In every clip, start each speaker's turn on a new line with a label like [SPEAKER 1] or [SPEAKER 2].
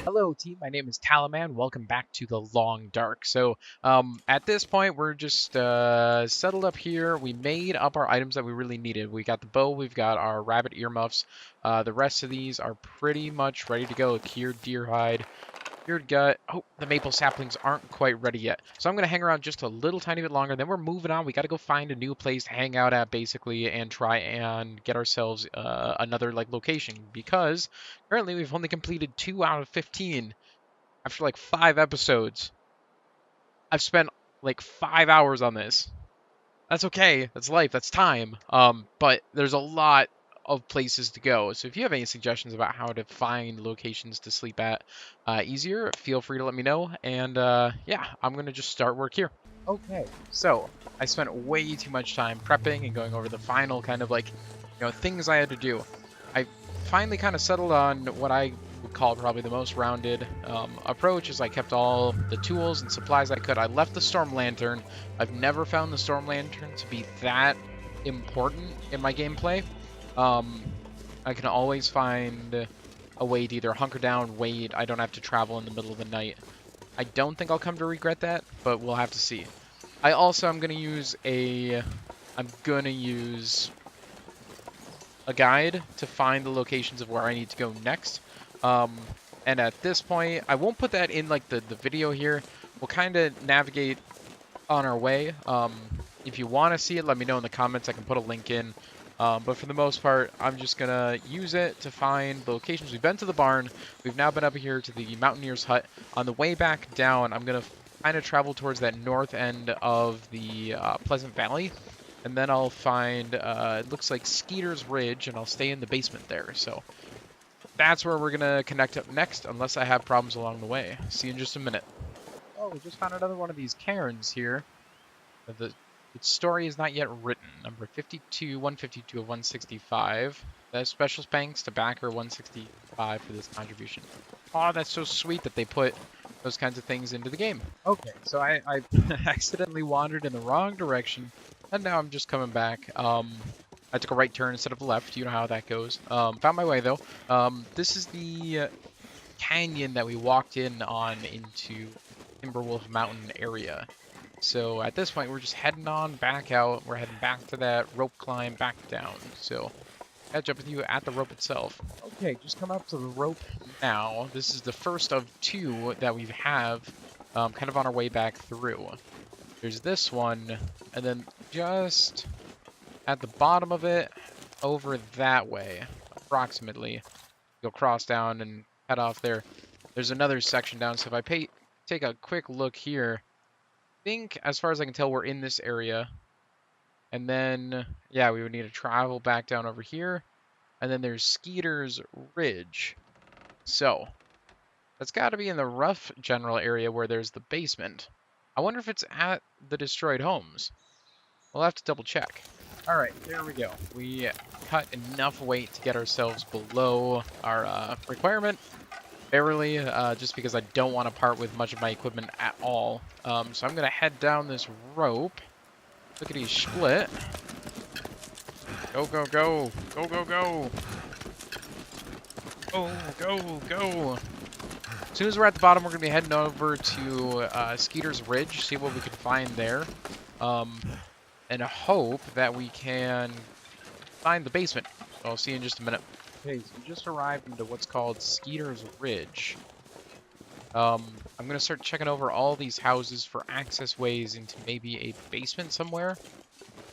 [SPEAKER 1] Hello, team. My name is Talaman. Welcome back to the Long Dark. So, at this point, we're just settled up here. We made up our items that we really needed. We got the bow. We've got our rabbit earmuffs. The rest of these are pretty much ready to go. Cured deer hide, cured gut. Oh, the maple saplings aren't quite ready yet. So I'm gonna hang around just a little tiny bit longer. Then we're moving on. We got to go find a new place to hang out at, basically, and try and get ourselves another location because currently we've only completed 2 out of 15 after like 5 episodes. I've spent like 5 hours on this. That's okay. That's life. That's time. But there's a lot of places to go. So if you have any suggestions about how to find locations to sleep at easier, feel free to let me know. And yeah, I'm gonna just start work here. Okay, so I spent way too much time prepping and going over the final kind of things I had to do. I finally kind of settled on what I would call probably the most rounded approach, as I kept all the tools and supplies I could. I left the storm lantern. I've never found the storm lantern to be that important in my gameplay. I can always find a way to either hunker down, wait. I don't have to travel in the middle of the night. I don't think I'll come to regret that, but we'll have to see. I'm gonna use a guide to find the locations of where I need to go next. And at this point, I won't put that in like the video here. We'll kind of navigate on our way. If you want to see it, let me know in the comments. I can put a link in. But for the most part, I'm just gonna use it to find the locations. We've been to the barn. We've now been up here to the mountaineer's hut. On the way back down, I'm gonna kind of travel towards that north end of the Pleasant Valley. And then I'll find, it looks like Skeeter's Ridge, and I'll stay in the basement there. So that's where we're going to connect up next, unless I have problems along the way. See you in just a minute. Oh, we just found another one of these cairns here. Its story is not yet written. Number 152 of 165. That's special thanks to backer 165 for this contribution. Oh, that's so sweet that they put those kinds of things into the game. Okay, so I accidentally wandered in the wrong direction. And now I'm just coming back. I took a right turn instead of a left. You know how that goes. Found my way, though. This is the canyon that we walked in on into Timberwolf Mountain area. So at this point, we're just heading on back out. We're heading back to that rope climb back down. So catch up with you at the rope itself. Okay, just come up to the rope now. This is the first of 2 that we have kind of on our way back through. There's this one, and then just at the bottom of it, over that way, approximately, you'll cross down and head off there. There's another section down, so if I take a quick look here, I think, as far as I can tell, we're in this area. And then, yeah, we would need to travel back down over here. And then there's Skeeter's Ridge. So, that's got to be in the rough general area where there's the basement. I wonder if it's at the destroyed homes. We'll have to double check. Alright, there we go. We cut enough weight to get ourselves below our requirement. Barely, just because I don't want to part with much of my equipment at all. So I'm going to head down this rope. Look-a-dee split. Go, go, go. Go, go, go. Go, go, go. As soon as we're at the bottom, we're going to be heading over to Skeeter's Ridge, see what we can find there. And hope that we can find the basement. I'll see you in just a minute. Okay, so we just arrived into what's called Skeeter's Ridge. I'm going to start checking over all these houses for access ways into maybe a basement somewhere.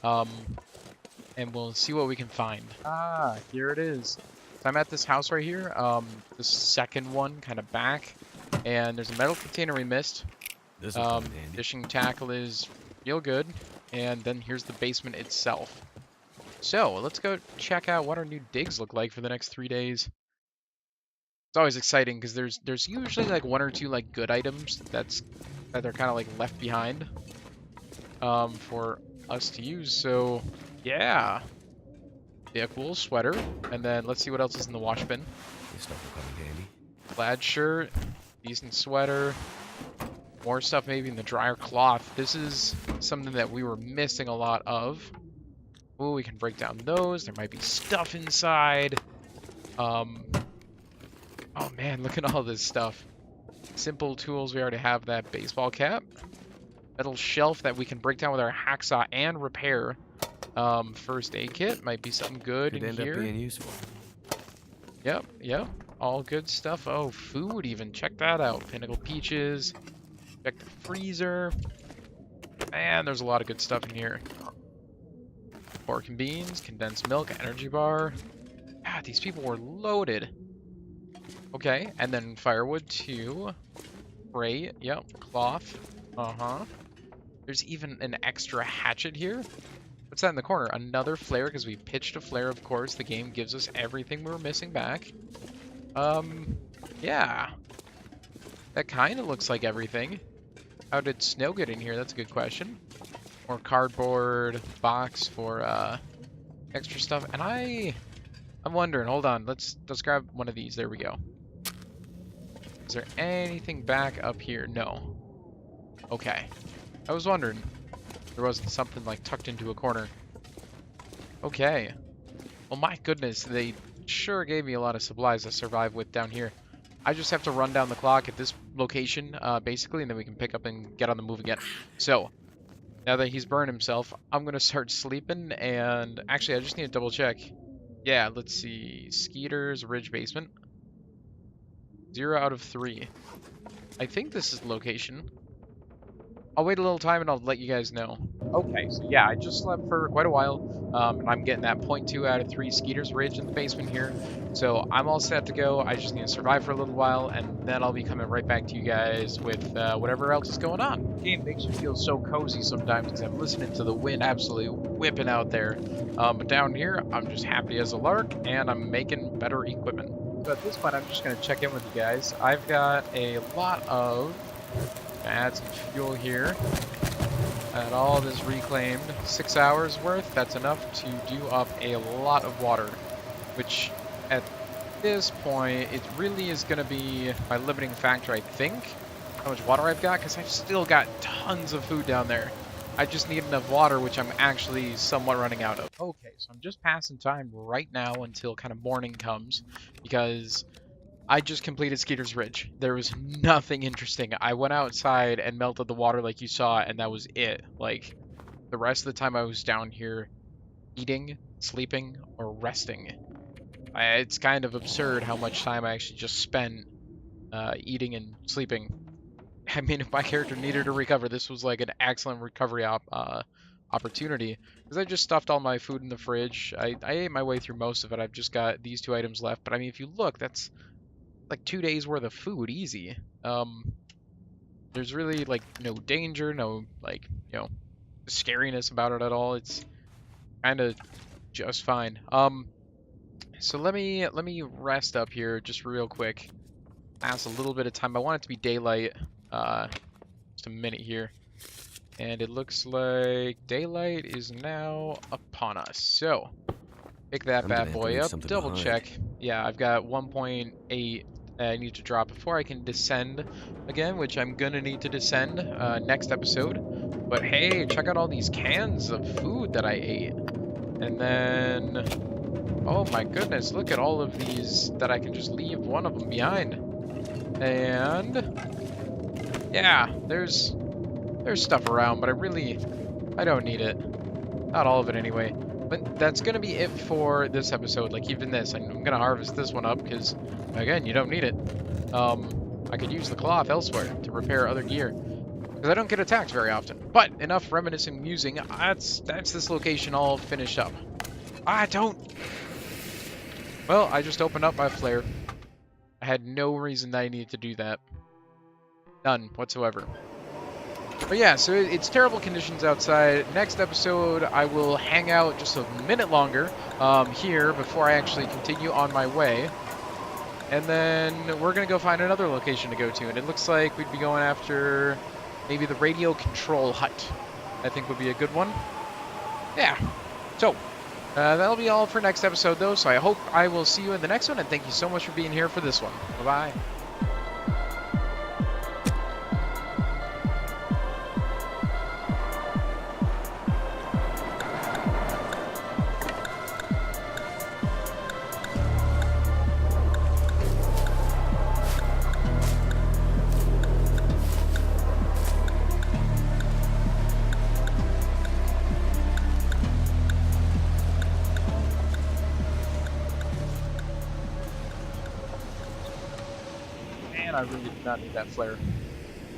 [SPEAKER 1] And we'll see what we can find. Ah, here it is. So I'm at this house right here, the second one kind of back, and there's a metal container we missed. Fishing tackle is real good, and then here's the basement itself. So let's go check out what our new digs look like for the next 3 days. It's always exciting because there's usually like 1 or 2 like good items that are kind of like left behind for us to use. So yeah. Yeah, cool sweater, and then let's see what else is in the wash bin.
[SPEAKER 2] This stuff will come in handy.
[SPEAKER 1] Plaid shirt, decent sweater, more stuff maybe in the dryer cloth. This is something that we were missing a lot of. Oh, we can break down those. There might be stuff inside. Oh man, look at all this stuff. Simple tools, we already have that baseball cap. Metal shelf that we can break down with our hacksaw and repair. First aid kit might be something good
[SPEAKER 2] Could
[SPEAKER 1] in
[SPEAKER 2] end
[SPEAKER 1] here.
[SPEAKER 2] up being useful.
[SPEAKER 1] Yep. All good stuff. Oh, food even. Check that out. Pinnacle peaches. Check the freezer. Man, there's a lot of good stuff in here. Pork and beans, condensed milk, energy bar. God, these people were loaded. Okay, and then firewood too. Great. Yep. Cloth. Uh-huh. There's even an extra hatchet here. What's that in the corner? Another flare, because we pitched a flare, of course. The game gives us everything we were missing back. Yeah. That kind of looks like everything. How did snow get in here? That's a good question. More cardboard box for extra stuff. And I'm wondering, hold on, let's grab one of these. There we go. Is there anything back up here? No. Okay. I was wondering. There wasn't something like tucked into a corner. Okay. Well, my goodness, they sure gave me a lot of supplies to survive with down here. I just have to run down the clock at this location, basically, and then we can pick up and get on the move again. So, now that he's burned himself, I'm going to start sleeping, and actually, I just need to double check. Yeah, let's see. Skeeter's Ridge Basement. 0 out of 3. I think this is the location. I'll wait a little time and I'll let you guys know. Okay, so yeah, I just slept for quite a while, and I'm getting that 0.2 out of 3 Skeeter's Ridge in the basement here. So I'm all set to go. I just need to survive for a little while, and then I'll be coming right back to you guys with whatever else is going on. The game makes you feel so cozy sometimes because I'm listening to the wind absolutely whipping out there. But down here, I'm just happy as a lark, and I'm making better equipment. So at this point, I'm just going to check in with you guys. I've got a lot of... Add some fuel here. And all this reclaimed 6 hours worth. That's enough to do up a lot of water, which at this point it really is going to be my limiting factor, I think, how much water I've got, because I've still got tons of food down there. I just need enough water, which I'm actually somewhat running out of. Okay, so I'm just passing time right now until kind of morning comes, because I just completed Skeeter's Ridge. There was nothing interesting. I went outside and melted the water like you saw, and that was it. Like, the rest of the time I was down here eating, sleeping, or resting. It's kind of absurd how much time I actually just spent eating and sleeping. I mean, if my character needed to recover, this was like an excellent recovery opportunity. Because I just stuffed all my food in the fridge. I ate my way through most of it. I've just got these 2 items left. But I mean, if you look, that's like 2 days worth of food, easy. There's really like no danger, no like, you know, scariness about it at all. It's kind of just fine. So let me rest up here just real quick. Pass a little bit of time. I want it to be daylight. Just a minute here. And it looks like daylight is now upon us. So pick that bad boy up, double check. Yeah, I've got 1.8 I need to drop before I can descend again, which I'm gonna need to descend next episode. But hey, check out all these cans of food that I ate. And then, oh my goodness, look at all of these that I can just leave one of them behind. And yeah, there's stuff around, but I don't need it. Not all of it anyway. But that's going to be it for this episode. Like, even this, I'm going to harvest this one up because, again, you don't need it. I could use the cloth elsewhere to repair other gear because I don't get attacked very often. But enough reminiscing musing. That's this location all finished up. Well, I just opened up my flare. I had no reason that I needed to do that. None whatsoever. But yeah, so it's terrible conditions outside. Next episode, I will hang out just a minute longer here before I actually continue on my way. And then we're going to go find another location to go to. And it looks like we'd be going after maybe the radio control hut. I think would be a good one. Yeah. So that'll be all for next episode, though. So I hope I will see you in the next one. And thank you so much for being here for this one. Bye-bye. Man, I really did not need that flare.